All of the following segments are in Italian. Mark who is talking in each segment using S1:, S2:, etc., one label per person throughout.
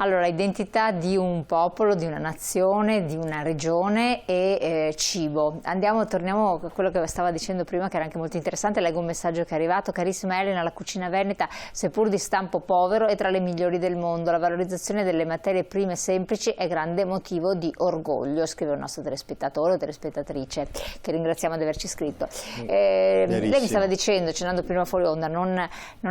S1: Allora, identità di un popolo, di una nazione, di una regione e cibo. Torniamo a quello che stava dicendo prima, che era anche molto interessante. Leggo un messaggio che è arrivato. Carissima Elena, la cucina veneta, seppur di stampo povero, è tra le migliori del mondo. La valorizzazione delle materie prime semplici è grande motivo di orgoglio, scrive un nostro telespettatore o telespettatrice, che ringraziamo di averci scritto. Lei mi stava dicendo, cenando prima fuori onda, non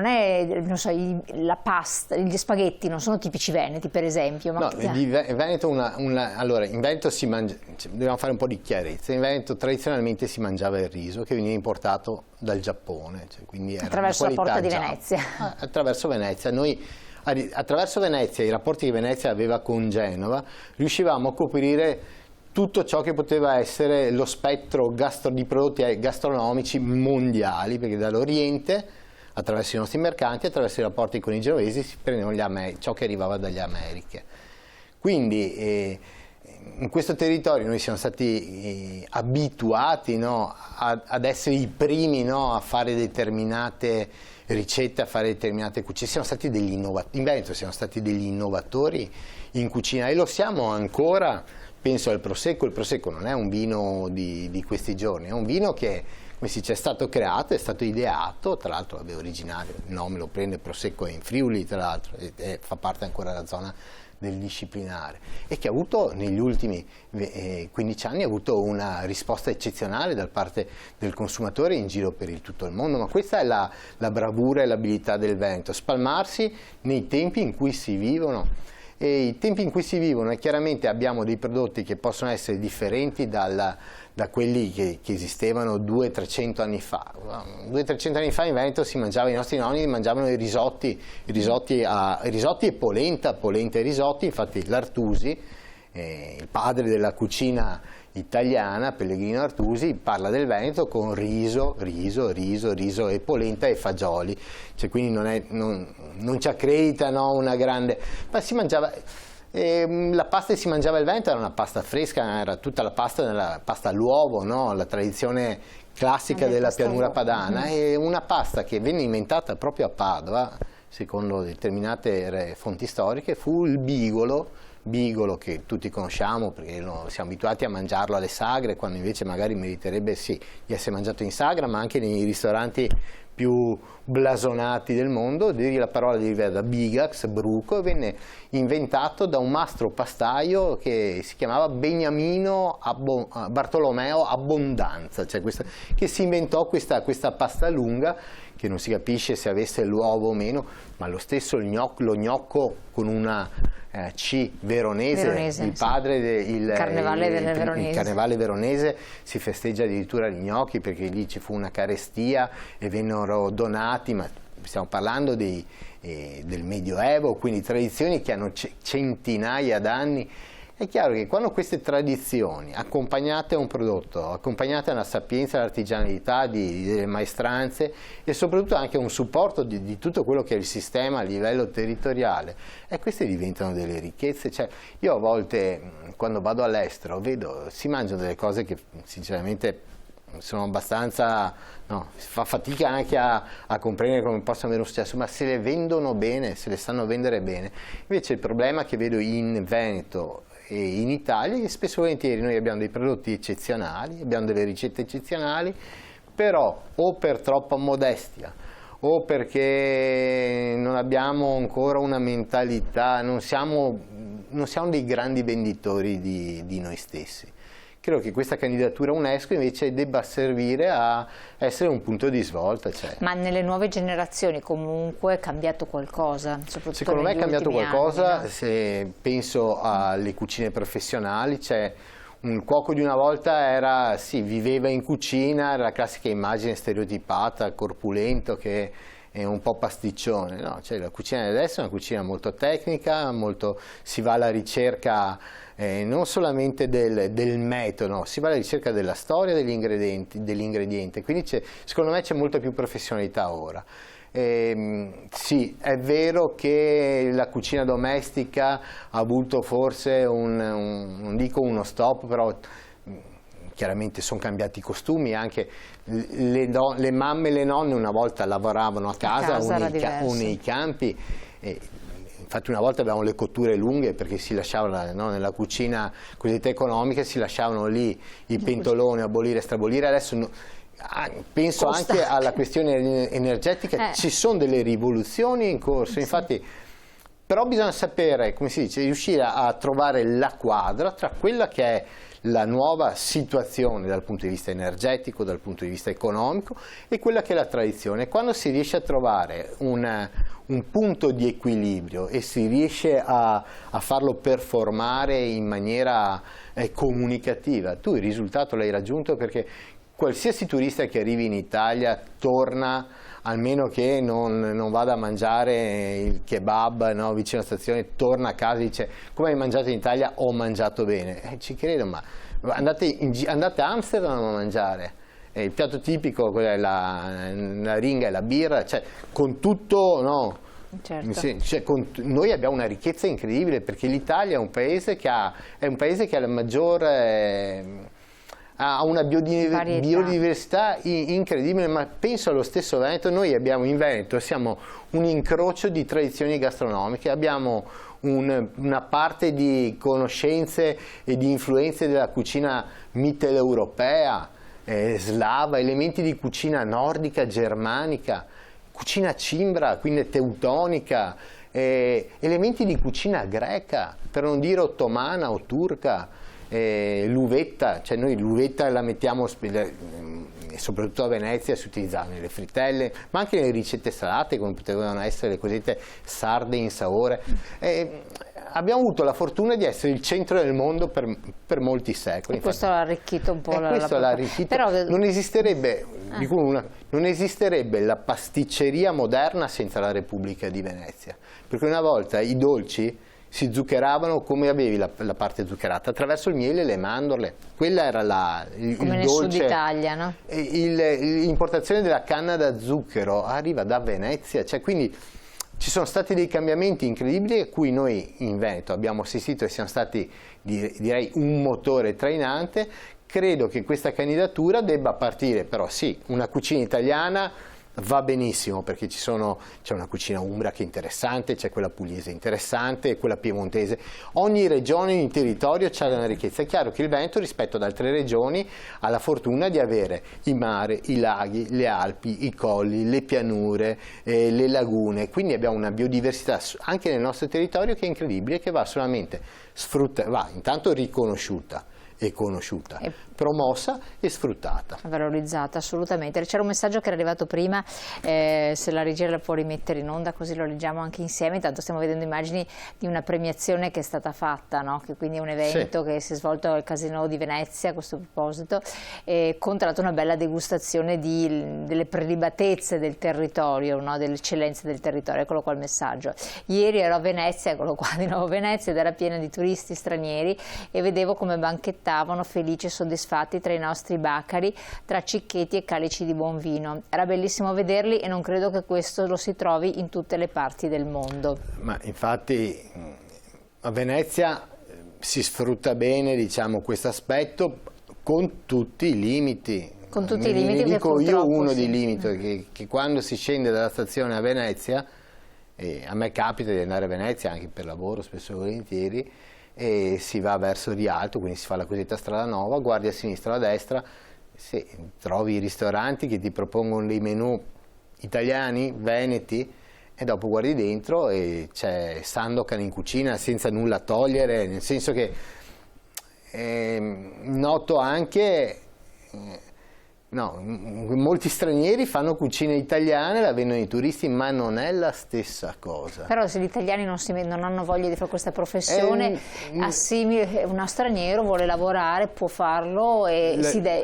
S1: è, non so, la pasta, gli spaghetti non sono tipici veneti, per esempio. Ma...
S2: No, in Veneto allora, in Veneto si mangia, dobbiamo fare un po' di chiarezza. In Veneto tradizionalmente si mangiava il riso che veniva importato dal Giappone, cioè, quindi era
S1: attraverso la porta di Venezia.
S2: Attraverso Venezia. Noi attraverso Venezia, i rapporti che Venezia aveva con Genova, riuscivamo a coprire tutto ciò che poteva essere lo spettro di prodotti gastronomici mondiali, perché dall'Oriente, attraverso i nostri mercanti, attraverso i rapporti con i genovesi, si prendevano ciò che arrivava dalle Americhe. Quindi in questo territorio noi siamo stati abituati, no, ad essere i primi, no, a fare determinate ricette, a fare determinate cucine. Siamo stati degli innovatori, in Veneto siamo stati degli innovatori in cucina e lo siamo ancora. Penso al Prosecco. Il Prosecco non è un vino di questi giorni, è un vino che, come si dice, è stato creato, è stato ideato, tra l'altro è originario, il nome lo prende Prosecco in Friuli, tra l'altro, e fa parte ancora della zona del disciplinare, e che ha avuto negli ultimi 15 anni ha avuto una risposta eccezionale da parte del consumatore in giro per tutto il mondo. Ma questa è la bravura e l'abilità del Veneto, spalmarsi nei tempi in cui si vivono. E i tempi in cui si vivono, e chiaramente abbiamo dei prodotti che possono essere differenti da quelli che esistevano 200-300 anni fa. 200-300 anni fa in Veneto si mangiava, i nostri nonni mangiavano i risotti e polenta e risotti. Infatti l'Artusi, il padre della cucina italiana, Pellegrino Artusi, parla del Veneto con riso e polenta e fagioli, cioè, quindi non ci accredita, no, una grande, ma si mangiava, la pasta che si mangiava il Veneto era una pasta fresca, era tutta la pasta all'uovo, no? La tradizione classica della pianura padana, e una pasta che venne inventata proprio a Padova, secondo determinate fonti storiche, fu il bigolo che tutti conosciamo perché siamo abituati a mangiarlo alle sagre, quando invece magari meriterebbe sì di essere mangiato in sagra, ma anche nei ristoranti più blasonati del modo. La parola deriva da bigax, bruco, e venne inventato da un mastro pastaio che si chiamava Beniamino Bartolomeo Abbondanza, cioè che si inventò questa pasta lunga, che non si capisce se avesse l'uovo o meno, ma lo stesso lo gnocco con una C veronese, il padre del carnevale veronese, si festeggia addirittura gli gnocchi perché lì ci fu una carestia e vennero donati, ma stiamo parlando del Medioevo, quindi tradizioni che hanno centinaia d'anni. È chiaro che quando queste tradizioni, accompagnate a un prodotto, accompagnate a una sapienza, all'artigianalità, delle maestranze e soprattutto anche a un supporto di tutto quello che è il sistema a livello territoriale, e queste diventano delle ricchezze. Cioè, io a volte, quando vado all'estero, vedo, si mangiano delle cose che sinceramente sono abbastanza, no, si fa fatica anche a comprendere come possano avere un successo, ma se le vendono bene, se le sanno vendere bene. Invece il problema che vedo in Veneto e in Italia è che spesso e volentieri noi abbiamo dei prodotti eccezionali, abbiamo delle ricette eccezionali, però o per troppa modestia o perché non abbiamo ancora una mentalità, non siamo dei grandi venditori di noi stessi. Credo che questa candidatura UNESCO invece debba servire a essere un punto di svolta. Cioè.
S1: Ma nelle nuove generazioni comunque è cambiato qualcosa?
S2: Secondo me è cambiato qualcosa,
S1: anni, no?
S2: Se penso alle cucine professionali, cioè un cuoco di una volta viveva in cucina, era la classica immagine stereotipata, corpulento, che è un po' pasticcione, no? Cioè, la cucina di adesso è una cucina molto tecnica, si va alla ricerca non solamente del metodo, no? Si va alla ricerca della storia dell'ingrediente, quindi secondo me c'è molta più professionalità ora. Sì, è vero che la cucina domestica ha avuto forse non dico uno stop, però chiaramente sono cambiati i costumi, anche le mamme e le nonne una volta lavoravano a casa o nei campi. infatti una volta avevamo le cotture lunghe perché si lasciavano, no, nella cucina cosiddetta economica si lasciavano lì i pentoloni, abolire e strabolire, adesso penso anche alla questione energetica, ci sono delle rivoluzioni in corso, infatti, però bisogna sapere, come si dice, riuscire a trovare la quadra tra quella che è la nuova situazione dal punto di vista energetico, dal punto di vista economico e quella che è la tradizione. Quando si riesce a trovare un punto di equilibrio e si riesce a farlo performare in maniera comunicativa, tu il risultato l'hai raggiunto, perché qualsiasi turista che arrivi in Italia torna, almeno che non vada a mangiare il kebab, no, vicino alla stazione, torna a casa e dice: come hai mangiato in Italia? Ho mangiato bene. Ci credo, ma andate a Amsterdam a mangiare. Il piatto tipico, la ringa e la birra, cioè, con tutto, no?
S1: Certo.
S2: Cioè, noi abbiamo una ricchezza incredibile, perché l'Italia è un paese che ha la maggior... ha una biodiversità incredibile, ma penso allo stesso Veneto. Noi abbiamo in Veneto, siamo un incrocio di tradizioni gastronomiche, abbiamo una parte di conoscenze e di influenze della cucina mitteleuropea, slava, elementi di cucina nordica, germanica, cucina cimbra, quindi teutonica, elementi di cucina greca, per non dire ottomana o turca. L'uvetta, cioè noi l'uvetta la mettiamo soprattutto a Venezia, si utilizzava nelle frittelle, ma anche nelle ricette salate, come potevano essere le cosiddette sarde in sapore. Abbiamo avuto la fortuna di essere il centro del mondo per molti secoli.
S1: E questo ha arricchito un po'
S2: Però non esisterebbe, non esisterebbe la pasticceria moderna senza la Repubblica di Venezia, perché una volta i dolci si zuccheravano come avevi la parte zuccherata, attraverso il miele e le mandorle. Quella era il
S1: come nel
S2: dolce.
S1: Sud Italia, no?
S2: L'importazione della canna da zucchero arriva da Venezia, cioè, quindi ci sono stati dei cambiamenti incredibili a cui noi in Veneto abbiamo assistito e siamo stati, direi, un motore trainante. Credo che questa candidatura debba partire, però sì, una cucina italiana va benissimo, perché c'è una cucina umbra che è interessante, c'è quella pugliese interessante, quella piemontese. Ogni regione, ogni territorio ha una ricchezza. È chiaro che il Veneto, rispetto ad altre regioni, ha la fortuna di avere il mare, i laghi, le Alpi, i colli, le pianure, le lagune, quindi abbiamo una biodiversità anche nel nostro territorio che è incredibile, che va solamente va intanto riconosciuta e conosciuta, promossa e sfruttata.
S1: Valorizzata, assolutamente. C'era un messaggio che era arrivato prima, se la regia la può rimettere in onda così lo leggiamo anche insieme. Intanto stiamo vedendo immagini di una premiazione che è stata fatta, no? Che quindi è un evento che si è svolto al Casino di Venezia a questo proposito, con tra l'altro una bella degustazione delle prelibatezze del territorio, no? Delle eccellenze del territorio. Eccolo qua il messaggio. Ieri ero a Venezia, eccolo qua di nuovo Venezia, ed era piena di turisti stranieri e vedevo come banchettavano felici e soddisfatti tra i nostri bacari, tra cicchetti e calici di buon vino. Era bellissimo vederli e non credo che questo lo si trovi in tutte le parti del mondo.
S2: Ma infatti a Venezia si sfrutta bene, diciamo, questo aspetto, con tutti i limiti.
S1: Con tutti i limiti,
S2: ne dico io uno dei limiti, che quando si scende dalla stazione a Venezia, e a me capita di andare a Venezia anche per lavoro, spesso e volentieri, e si va verso Rialto, quindi si fa la cosiddetta strada nuova, guardi a sinistra o a destra, se trovi i ristoranti che ti propongono dei menù italiani, veneti, e dopo guardi dentro e c'è Sandokan in cucina senza nulla togliere, nel senso che noto anche... No, molti stranieri fanno cucina italiana, la vendono i turisti, ma non è la stessa cosa.
S1: Però se gli italiani non hanno voglia di fare questa professione, uno straniero vuole lavorare, può farlo e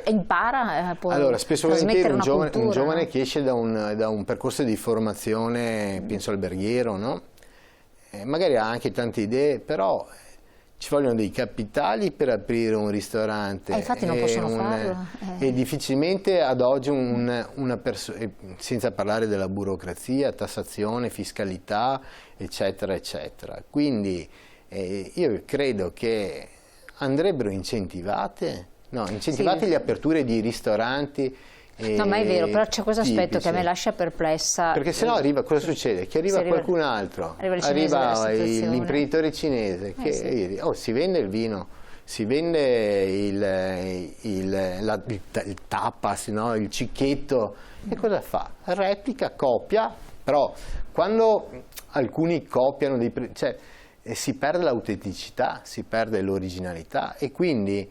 S1: impara, può
S2: allora, spesso volentieri un giovane
S1: no?
S2: che esce da un percorso di formazione, penso alberghiero, no? Magari ha anche tante idee, però... ci vogliono dei capitali per aprire un ristorante.
S1: Infatti non possono farlo.
S2: E difficilmente ad oggi una persona, senza parlare della burocrazia, tassazione, fiscalità, eccetera, eccetera. Quindi io credo che andrebbero incentivate le aperture di ristoranti
S1: No, ma è vero, però c'è questo aspetto
S2: tipici.
S1: che a me lascia perplessa.
S2: Perché sennò arriva, cosa succede? Che arriva qualcun altro, arriva l'imprenditore cinese che si vende il vino, si vende il tapas, no? Il cicchetto, e cosa fa? Replica, copia, però quando alcuni copiano, si perde l'autenticità, si perde l'originalità e quindi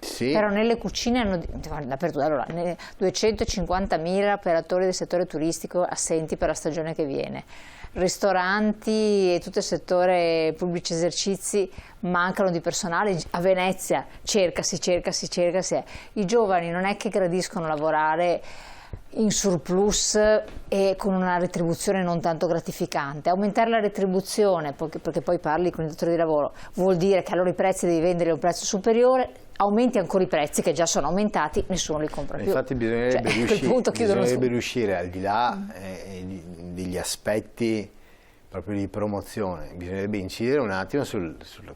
S2: sì.
S1: Però nelle cucine hanno dappertutto. Allora, 250.000 operatori del settore turistico assenti per la stagione che viene, ristoranti e tutto il settore pubblici esercizi mancano di personale. A Venezia cercasi. I giovani non è che gradiscono lavorare in surplus e con una retribuzione non tanto gratificante. Aumentare la retribuzione, perché poi parli con il datore di lavoro, vuol dire che allora i prezzi devi vendere a un prezzo superiore, aumenti ancora i prezzi che già sono aumentati, nessuno li compra più.
S2: Infatti bisognerebbe riuscire al di là degli aspetti proprio di promozione, bisognerebbe incidere un attimo su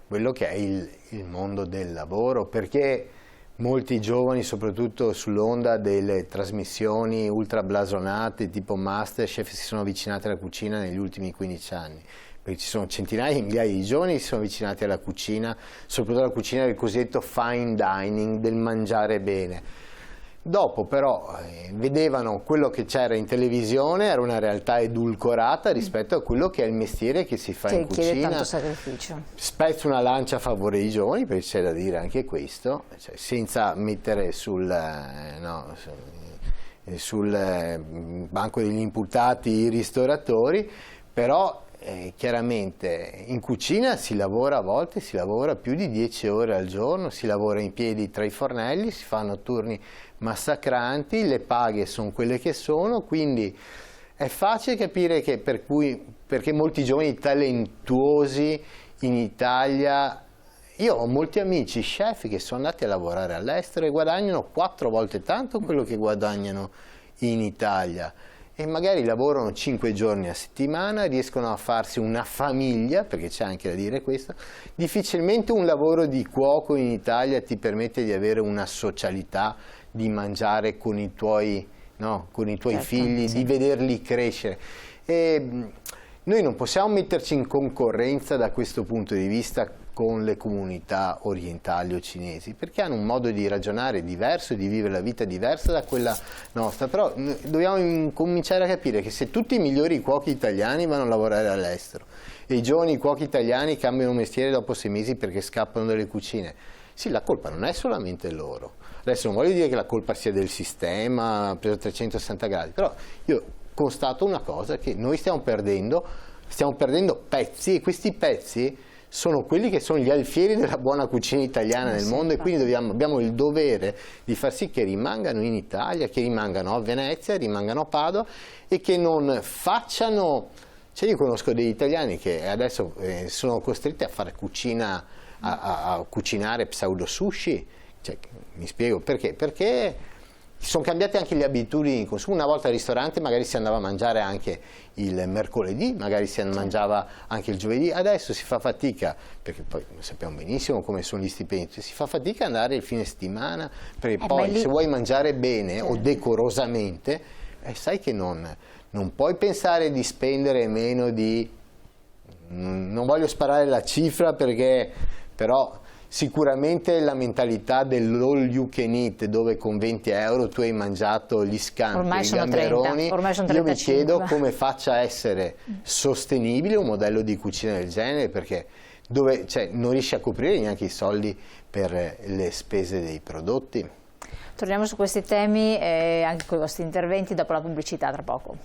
S2: quello che è il mondo del lavoro, perché molti giovani, soprattutto sull'onda delle trasmissioni ultra blasonate tipo Masterchef, si sono avvicinati alla cucina negli ultimi 15 anni. Perché ci sono centinaia di migliaia di giovani che si sono avvicinati alla cucina, soprattutto alla cucina del cosiddetto fine dining, del mangiare bene. Dopo però vedevano quello che c'era in televisione, era una realtà edulcorata rispetto a quello che è il mestiere che si fa in cucina.
S1: Richiede tanto sacrificio.
S2: Spezzo una lancia a favore dei giovani, perché c'è da dire anche questo, cioè, senza mettere sul banco degli imputati i ristoratori, però chiaramente in cucina si lavora, a volte si lavora più di 10 ore al giorno, si lavora in piedi tra i fornelli, si fanno turni massacranti, le paghe sono quelle che sono, quindi è facile capire che perché molti giovani talentuosi in Italia, io ho molti amici chef che sono andati a lavorare all'estero e guadagnano 4 volte tanto quello che guadagnano in Italia. E magari lavorano 5 giorni a settimana, riescono a farsi una famiglia, perché c'è anche da dire questo. Difficilmente un lavoro di cuoco in Italia ti permette di avere una socialità, di mangiare con i tuoi, certo, figli, sì, di vederli crescere. E noi non possiamo metterci in concorrenza da questo punto di vista con le comunità orientali o cinesi, perché hanno un modo di ragionare diverso, di vivere la vita diversa da quella nostra, però dobbiamo cominciare a capire che se tutti i migliori cuochi italiani vanno a lavorare all'estero e i giovani cuochi italiani cambiano mestiere dopo 6 mesi perché scappano dalle cucine, sì, la colpa non è solamente loro. Adesso non voglio dire che la colpa sia del sistema preso a 360 gradi, però io constato una cosa, che noi stiamo perdendo pezzi, e questi pezzi sono quelli che sono gli alfieri della buona cucina italiana nel mondo, e quindi abbiamo il dovere di far sì che rimangano in Italia, che rimangano a Venezia, rimangano a Padova e che non facciano... Cioè, io conosco degli italiani che adesso sono costretti a fare cucina, a cucinare pseudo sushi. Cioè, mi spiego perché? Perché sono cambiate anche le abitudini di consumo. Una volta al ristorante magari si andava a mangiare anche il mercoledì, magari si mangiava anche il giovedì, adesso si fa fatica, perché poi sappiamo benissimo come sono gli stipendi, si fa fatica ad andare il fine settimana, perché poi se vuoi mangiare bene o decorosamente, sai che non puoi pensare di spendere meno di... Non voglio sparare la cifra perché però... Sicuramente la mentalità dell'all you can eat, dove con 20 euro tu hai mangiato gli scampi, i gamberoni, io mi chiedo come faccia a essere sostenibile un modello di cucina del genere, perché non riesci a coprire neanche i soldi per le spese dei prodotti.
S1: Torniamo su questi temi anche con i vostri interventi dopo la pubblicità, tra poco.